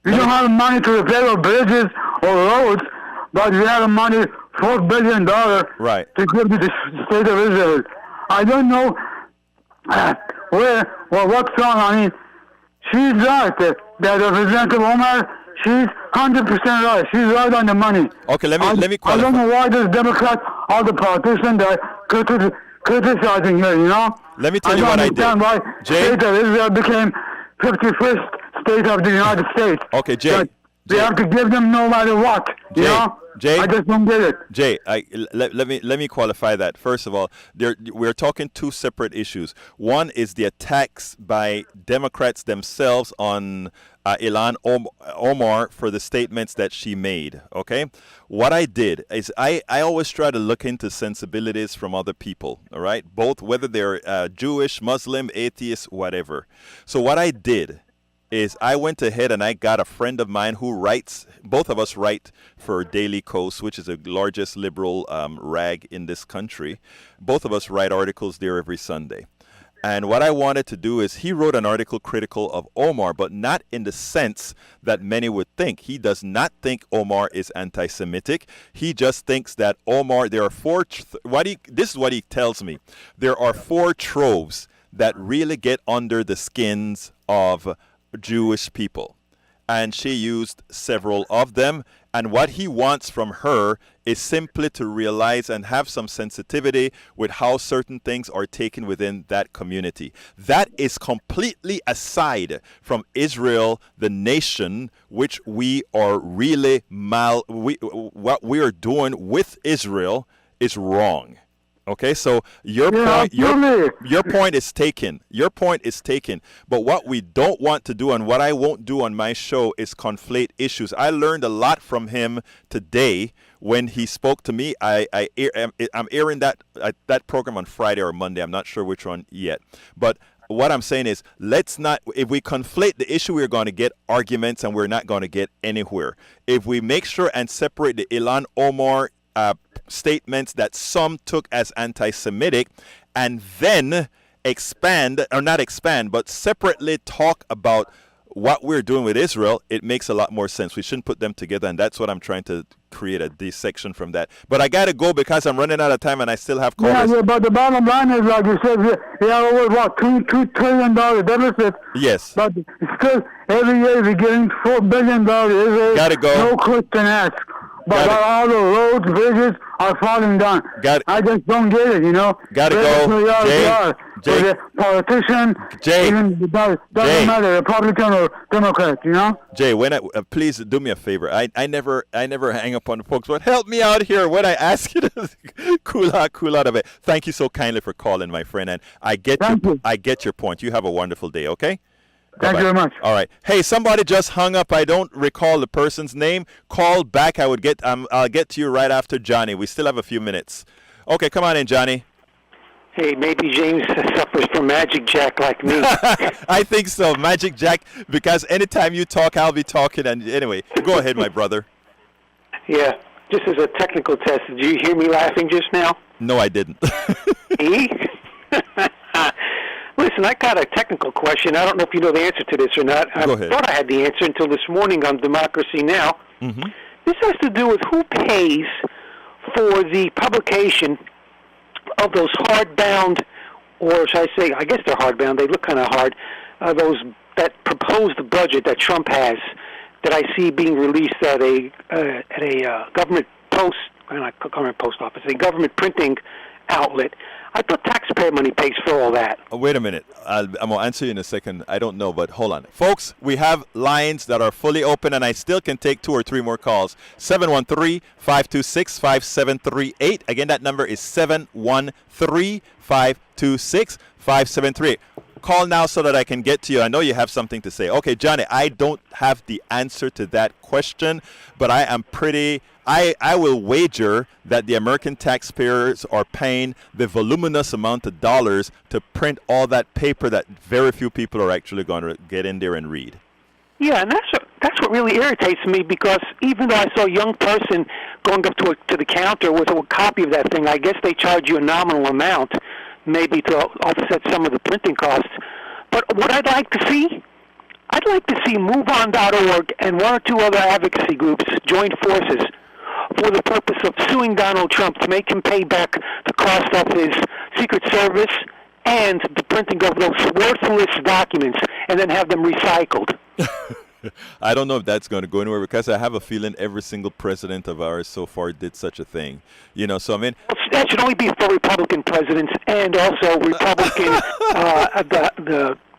We don't have money to repair those bridges or roads, but we have money, $4 billion,
right,
to give to the state of Israel. I don't know what's wrong. I mean, she's right. The Representative Omar, she's 100% right. She's right on the money.
Okay, let me qualify.
I don't know why the Democrats, all the politicians, are criticizing her,
Let me tell you what I did.
I don't understand why
Jay?
state of Israel became 51st state of the United States.
Okay, Jay.
We have to give them no matter what, you know?
Jay,
I just don't get it.
Jay, let me qualify that. First of all, we're talking two separate issues. One is the attacks by Democrats themselves on Ilhan Omar for the statements that she made. Okay, what I did is I always try to look into sensibilities from other people. All right, both whether they're Jewish, Muslim, atheist, whatever. So what I did is I went ahead and I got a friend of mine who writes, both of us write for Daily Kos, which is the largest liberal rag in this country. Both of us write articles there every Sunday. And what I wanted to do is he wrote an article critical of Omar, but not in the sense that many would think. He does not think Omar is anti-Semitic. He just thinks that Omar, there are this is what he tells me. There are four tropes that really get under the skins of Jewish people, and she used several of them, and what he wants from her is simply to realize and have some sensitivity with how certain things are taken within that community. That is completely aside from Israel, the nation, which we are really what we are doing with Israel is wrong. Okay, so your point is taken. Your point is taken. But what we don't want to do, and what I won't do on my show, is conflate issues. I learned a lot from him today when he spoke to me. I'm airing that program on Friday or Monday. I'm not sure which one yet. But what I'm saying is, let's not, if we conflate the issue, we're going to get arguments and we're not going to get anywhere. If we make sure and separate the Ilhan Omar statements that some took as anti-Semitic and then expand, or not expand, but separately talk about what we're doing with Israel, it makes a lot more sense. We shouldn't put them together, and that's what I'm trying to create, a dissection from that. But I got to go because I'm running out of time and I still have callers.
Yeah, but the bottom line is, like you said, we have over, what, $2 trillion deficit.
Yes.
But still, every year we're getting $4 billion.
Gotta go.
No question asked. But all the roads, bridges are falling down. I just don't get it, you know.
Gotta go. Jay.
The politician,
Jay.
Even doesn't matter, Republican or Democrat, you know.
Jay, when please do me a favor. I never hang up on the folks, but help me out here when I ask you to cool out a bit. Thank you so kindly for calling, my friend, and I get your point. You have a wonderful day. Okay.
Thank you very much.
All right. Hey, somebody just hung up. I don't recall the person's name. Call back. I'll get to you right after Johnny. We still have a few minutes. Okay, come on in, Johnny.
Hey, maybe James suffers from Magic Jack like me.
I think so, Magic Jack, because anytime you talk, I'll be talking. And anyway, go ahead, my brother.
Yeah, just as a technical test, did you hear me laughing just now?
No, I didn't.
Listen, I got a technical question. I don't know if you know the answer to this or not.
Go ahead.
I thought I had the answer until this morning on Democracy Now!
Mm-hmm.
This has to do with who pays for the publication of those hardbound, or should I say, I guess they're hardbound, they look kind of hard, that proposed budget that Trump has that I see being released at a government a government printing outlet. I thought taxpayer money pays for all that.
Wait a minute. I'm going to answer you in a second. I don't know, but hold on. Folks, we have lines that are fully open, and I still can take 2 or 3 more calls. 713-526-5738. Again, that number is 713-526-5738. Call now so that I can get to you. I know you have something to say. Okay, Johnny, I don't have the answer to that question, but I am I will wager that the American taxpayers are paying the voluminous amount of dollars to print all that paper that very few people are actually going to get in there and read.
Yeah, and that's what really irritates me, because even though I saw a young person going up to the counter with a copy of that thing, I guess they charge you a nominal amount, maybe to offset some of the printing costs. But what I'd like to see MoveOn.org and 1 or 2 other advocacy groups join forces for the purpose of suing Donald Trump to make him pay back the cost of his Secret Service and the printing of those worthless documents, and then have them recycled.
I don't know if that's going to go anywhere, because I have a feeling every single president of ours so far did such a thing. You know, so I mean,
that should only be for Republican presidents, and also Republican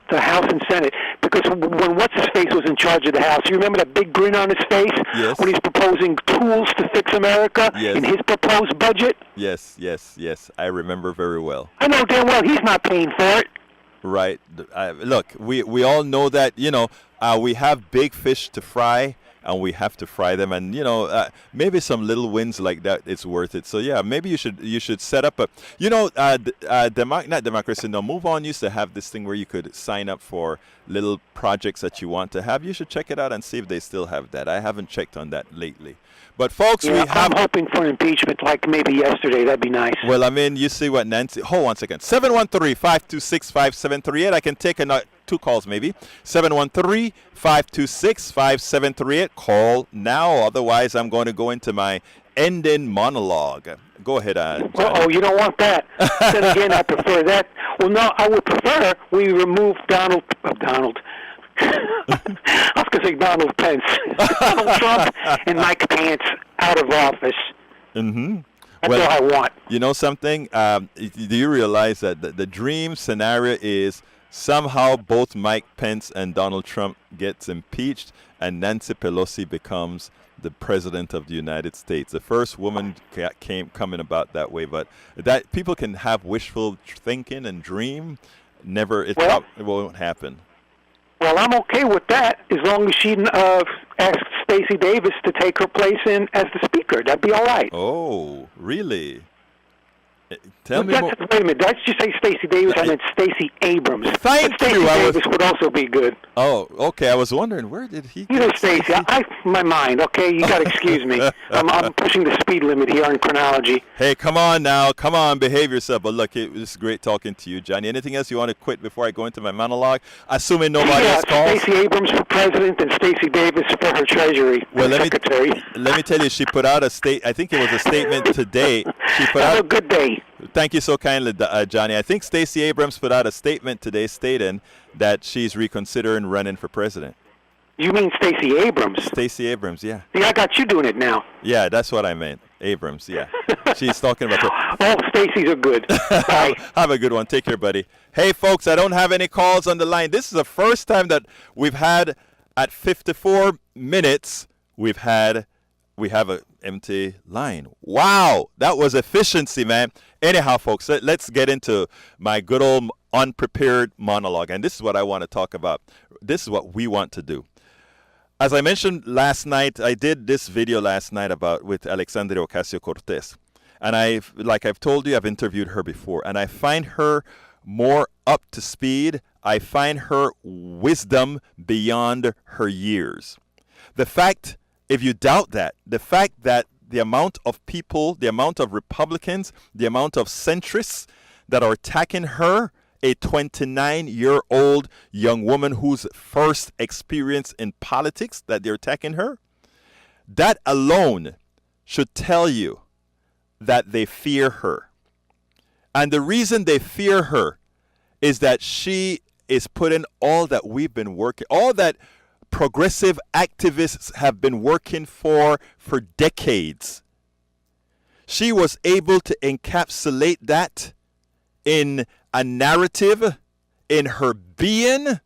the House and Senate, because when what's-his-face was in charge of the House, you remember that big grin on his face?
Yes.
When he's proposing tools to fix America in his proposed budget?
Yes. I remember very well.
I know damn well he's not paying for it.
Right. Look, we all know that, you know, we have big fish to fry, and we have to fry them, and you know, maybe some little wins like that, it's worth it. So yeah, maybe you should set up a, you know, not Democracy, no, Move On used to have this thing where you could sign up for little projects that you want to have. You should check it out and see if they still have that. I haven't checked on that lately. But folks,
I'm hoping for an impeachment like maybe yesterday. That'd be nice.
Well, I mean, you see what Nancy, hold on a second. 713-526-5738. I can take 2 calls maybe. 713-526-5738. Call now. Otherwise, I'm going to go into my ending monologue. Go ahead,
you don't want that. Then again, I prefer that. Well, no, I would prefer we remove Donald. I was going to say Donald Pence. Donald Trump and Mike Pence out of office.
Mm-hmm.
That's all I want.
You know something? Do you realize that the dream scenario is somehow both Mike Pence and Donald Trump gets impeached, and Nancy Pelosi becomes the president of the United States? The first woman coming about that way, but that people can have wishful thinking and dream. It won't happen.
Well, I'm okay with that as long as she asks Stacey Davis to take her place in as the speaker. That'd be all right.
Oh, really? Tell me more.
Wait a minute. Did you say Stacey Davis? I meant Stacey Abrams.
Thank
Stacey
you.
Davis would also be good.
Oh, okay. I was wondering, where did he
You know, Stacey, my mind, okay? You got to excuse me. I'm pushing the speed limit here in chronology.
Hey, come on now. Come on, behave yourself. But look, it was great talking to you, Johnny. Anything else you want to quit before I go into my monologue? Assuming nobody else calls?
Stacey Abrams for president and Stacey Davis for her treasury secretary.
Let me tell you, she put out I think it was a statement today. She put
Have
out
a good day.
Thank you so kindly, Johnny. I think Stacey Abrams put out a statement today stating that she's reconsidering running for president.
You mean Stacey Abrams?
Stacey Abrams, yeah.
Yeah, I got you doing it now.
Yeah, that's what I meant. Abrams, yeah. She's talking about her.
All Stacey's are good. Bye.
Have a good one. Take care, buddy. Hey, folks, I don't have any calls on the line. This is the first time that we've had, at 54 minutes, we have an empty line. Wow, that was efficiency, man. Anyhow, folks, let's get into my good old unprepared monologue. And this is what I want to talk about. This is what we want to do. As I mentioned last night, I did this video last night with Alexandria Ocasio-Cortez. And I've told you, I've interviewed her before. And I find her more up to speed. I find her wisdom beyond her years. The fact, if you doubt that, the fact that the amount of people, the amount of Republicans, the amount of centrists that are attacking her, a 29-year-old young woman whose first experience in politics, that they're attacking her, that alone should tell you that they fear her. And the reason they fear her is that she is putting all that we've been working, all that progressive activists have been working for decades. She was able to encapsulate that in a narrative, in her being,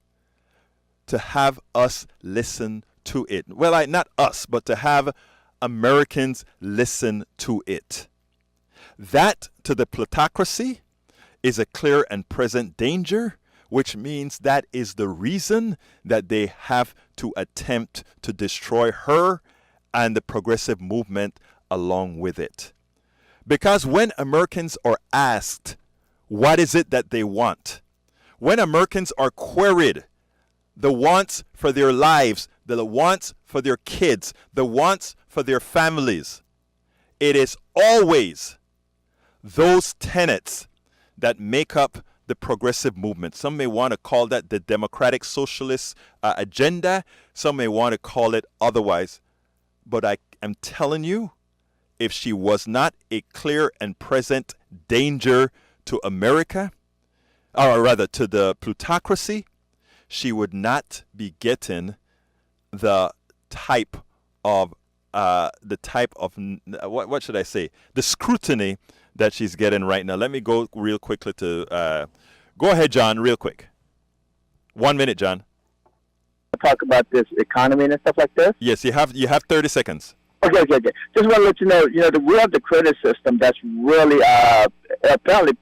to have us listen to it. Well, not us, but to have Americans listen to it. That, to the plutocracy, is a clear and present danger, which means that is the reason that they have to attempt to destroy her and the progressive movement along with it. Because when Americans are asked, what is it that they want? When Americans are queried, the wants for their lives, the wants for their kids, the wants for their families, it is always those tenets that make up the progressive movement. Some may want to call that the democratic socialist agenda. Some may want to call it otherwise. But I am telling you, if she was not a clear and present danger to America, or rather to the plutocracy, she would not be getting the type of what should I say? The scrutiny that she's getting right now. Let me go real quickly to go ahead, John, real quick. 1 minute, John.
Talk about this economy and stuff like this.
Yes, you have 30 seconds.
Okay. Just want to let you know, we have the credit system that's really apparently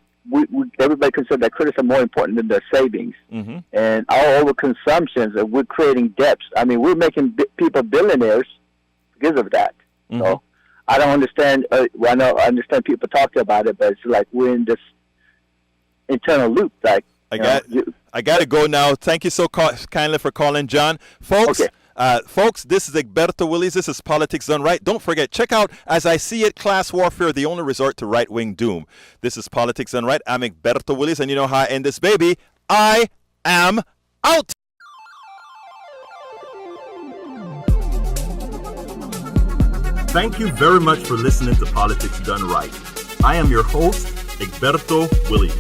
everybody considers that credit system more important than their savings. Mm-hmm. And our overconsumptions, and we're creating debts. I mean, we're making people billionaires because of that. Mm-hmm. So I don't understand. I understand people talk about it, but it's like we're in this internal loop. Like
I got to go now. Thank you so kindly for calling, John. Folks. Okay. Folks, this is Egberto Willies. This is Politics Done Right. Don't forget, check out As I See It, Class Warfare, the only resort to right-wing doom. This is Politics Done Right. I'm Egberto Willies, and you know how I end this, baby. I am out.
Thank you very much for listening to Politics Done Right. I am your host, Egberto Willies.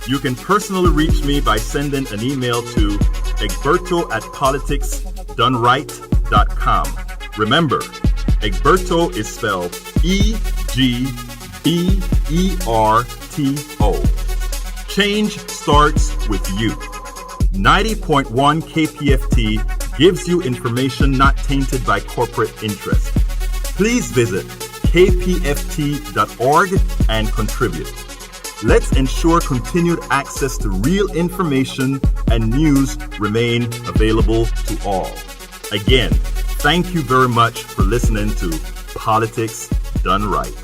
You can personally reach me by sending an email to egberto@politicsdoneright.com. Remember, Egberto is spelled E-G-B-E-R-T-O. Change starts with you. 90.1 KPFT gives you information not tainted by corporate interest. Please visit kpft.org and contribute. Let's ensure continued access to real information and news remain available to all. Again, thank you very much for listening to Politics Done Right.